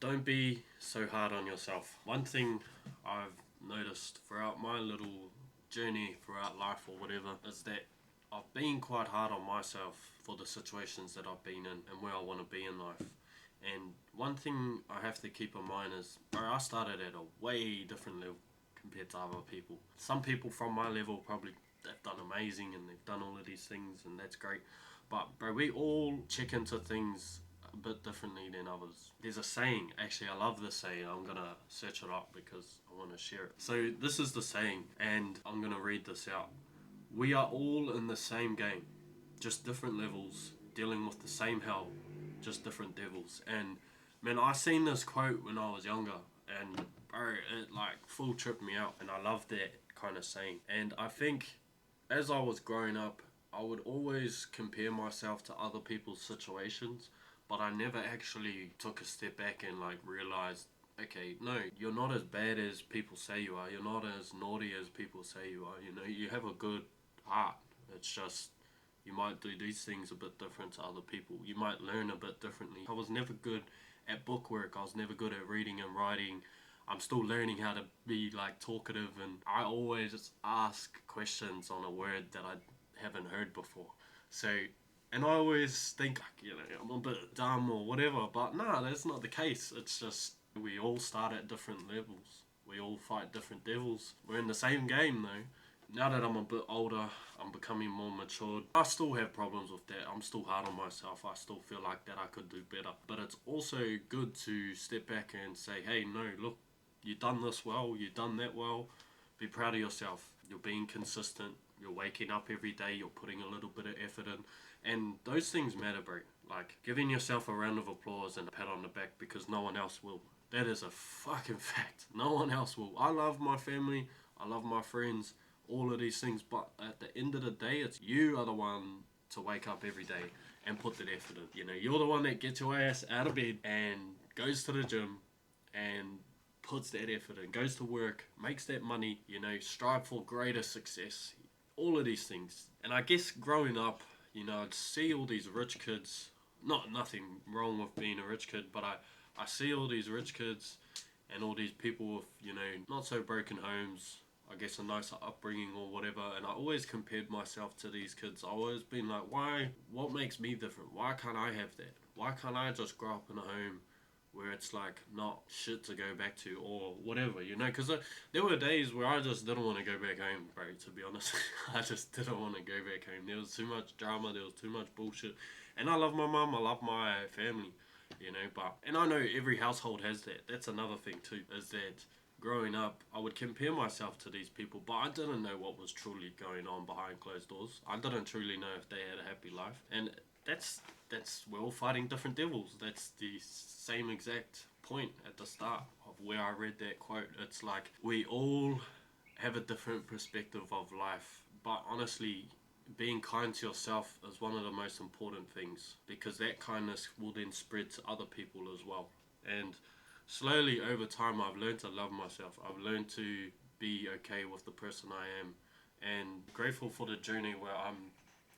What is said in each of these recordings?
Don't be so hard on yourself. One thing I've noticed throughout my little journey throughout life or whatever is that I've been quite hard on myself for the situations that I've been in and where I want to be in life. And one thing I have to keep in mind is, bro, I started at a way different level compared to other people. Some people from my level probably they've done amazing and they've done all of these things and that's great. But bro, we all check into things a bit differently than others. There's a saying, actually I love this saying, I'm gonna search it up because I wanna share it. So this is the saying and I'm gonna read this out. We are all in the same game, just different levels, dealing with the same hell, just different devils. And man, I seen this quote when I was younger, and bro, it like full tripped me out, and I love that kind of saying. And I think as I was growing up, I would always compare myself to other people's situations, but I never actually took a step back and like realized, okay, no, you're not as bad as people say you are. You're not as naughty as people say you are. You know, you have a good heart. It's just you might do these things a bit different to other people. You might learn a bit differently. I was never good at bookwork. I was never good at reading and writing. I'm still learning how to be like talkative, and I always ask questions on a word that I haven't heard before. So, and I always think, you know, I'm a bit dumb or whatever, but no, that's not the case. It's just we all start at different levels. We all fight different devils. We're in the same game though. Now that I'm a bit older, I'm becoming more matured. I still have problems with that. I'm still hard on myself. I still feel like that I could do better. But it's also good to step back and say, hey, no, look, you've done this well, you've done that well. Be proud of yourself. You're being consistent. You're waking up every day. You're putting a little bit of effort in. And those things matter, bro. Like giving yourself a round of applause and a pat on the back because no one else will. That is a fucking fact. No one else will. I love my family. I love my friends all of these things, but at the end of the day, it's you are the one to wake up every day and put that effort in. You know, you're the one that gets your ass out of bed and goes to the gym and puts that effort in, goes to work, makes that money, you know, strive for greater success, all of these things. And I guess growing up, you know, I'd see all these rich kids, nothing wrong with being a rich kid, but I see all these rich kids and all these people with, you know, not so broken homes, I guess a nicer upbringing or whatever, and I always compared myself to these kids. I always been like, why? What makes me different? Why can't I have that? Why can't I just grow up in a home where it's like not shit to go back to or whatever, you know? Because there were days where I just didn't want to go back home, bro, to be honest. I just didn't want to go back home. There was too much drama, there was too much bullshit. And I love my mum, I love my family, you know, but, and I know every household has that. That's another thing too, is that growing up, I would compare myself to these people, but I didn't know what was truly going on behind closed doors. I didn't truly know if they had a happy life, and that's we're all fighting different devils. That's the same exact point at the start of where I read that quote. It's like we all have a different perspective of life, but honestly, being kind to yourself is one of the most important things because that kindness will then spread to other people as well. And slowly over time, I've learned to love myself. I've learned to be okay with the person I am and grateful for the journey where I'm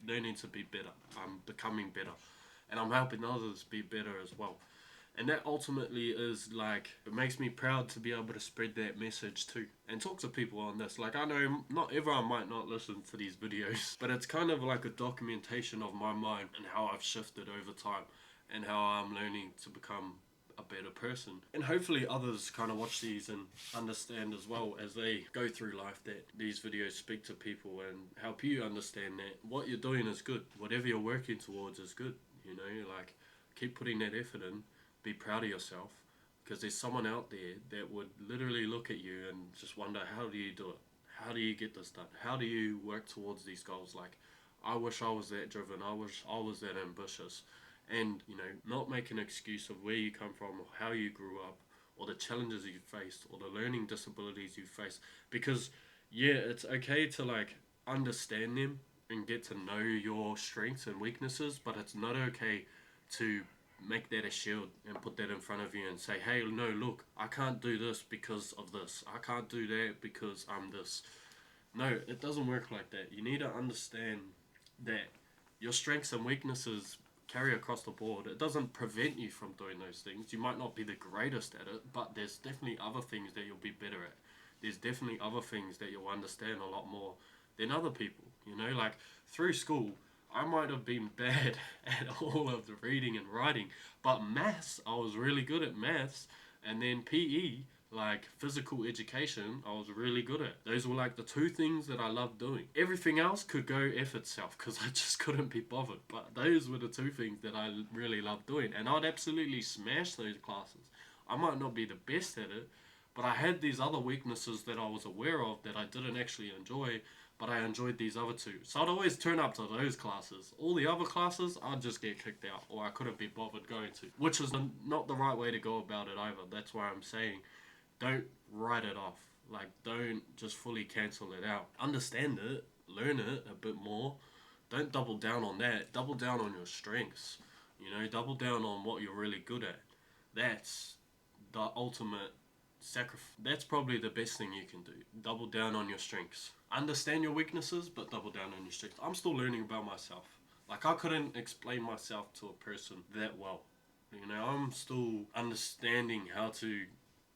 learning to be better. I'm becoming better and I'm helping others be better as well. And that ultimately is like, it makes me proud to be able to spread that message too and talk to people on this. Like, I know not everyone might not listen to these videos, but it's kind of like a documentation of my mind and how I've shifted over time and how I'm learning to become a better person. And hopefully others kind of watch these and understand as well as they go through life that these videos speak to people and help you understand that what you're doing is good. Whatever you're working towards is good. You know, like keep putting that effort in, be proud of yourself because there's someone out there that would literally look at you and just wonder, how do you do it? How do you get this done? How do you work towards these goals? Like, I wish I was that driven. I wish I was that ambitious. And, you know, not make an excuse of where you come from or how you grew up or the challenges you faced or the learning disabilities you faced. Because, yeah, it's okay to, like, understand them and get to know your strengths and weaknesses, but it's not okay to make that a shield and put that in front of you and say, hey, no, look, I can't do this because of this. I can't do that because I'm this. No, it doesn't work like that. You need to understand that your strengths and weaknesses carry across the board. It doesn't prevent you from doing those things. You might not be the greatest at it, but there's definitely other things that you'll be better at. There's definitely other things that you'll understand a lot more than other people. You know, like through school, I might have been bad at all of the reading and writing, but maths, I was really good at maths, and then PE, like physical education, I was really good at. Those were like the two things that I loved doing. Everything else could go F itself because I just couldn't be bothered. But those were the two things that I really loved doing, and I'd absolutely smash those classes. I might not be the best at it, but I had these other weaknesses that I was aware of that I didn't actually enjoy, but I enjoyed these other two. So I'd always turn up to those classes. All the other classes, I'd just get kicked out, or I couldn't be bothered going to, which is not the right way to go about it either. That's why I'm saying don't write it off. Like, don't just fully cancel it out. Understand it, learn it a bit more. Don't double down on that. Double down on your strengths. You know, double down on what you're really good at. That's the ultimate sacrifice. That's probably the best thing you can do. Double down on your strengths. Understand your weaknesses, but double down on your strengths. I'm still learning about myself. Like, I couldn't explain myself to a person that well. You know, I'm still understanding how to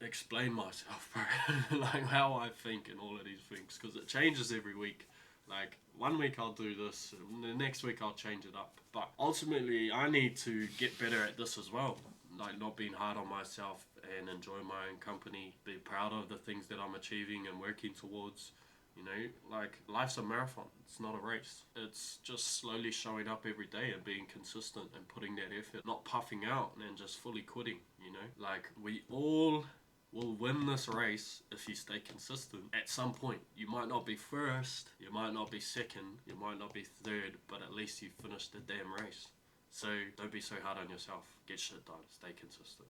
explain myself, bro. Like how I think and all of these things, because it changes every week. Like one week I'll do this, and the next week I'll change it up. But ultimately, I need to get better at this as well. Like not being hard on myself and enjoy my own company, be proud of the things that I'm achieving and working towards. You know, like life's a marathon. It's not a race. It's just slowly showing up every day and being consistent and putting that effort, not puffing out and just fully quitting. You know, like we all will win this race if you stay consistent. At some point, you might not be first, you might not be second, you might not be third, but at least you finished the damn race. So don't be so hard on yourself. Get shit done. Stay consistent.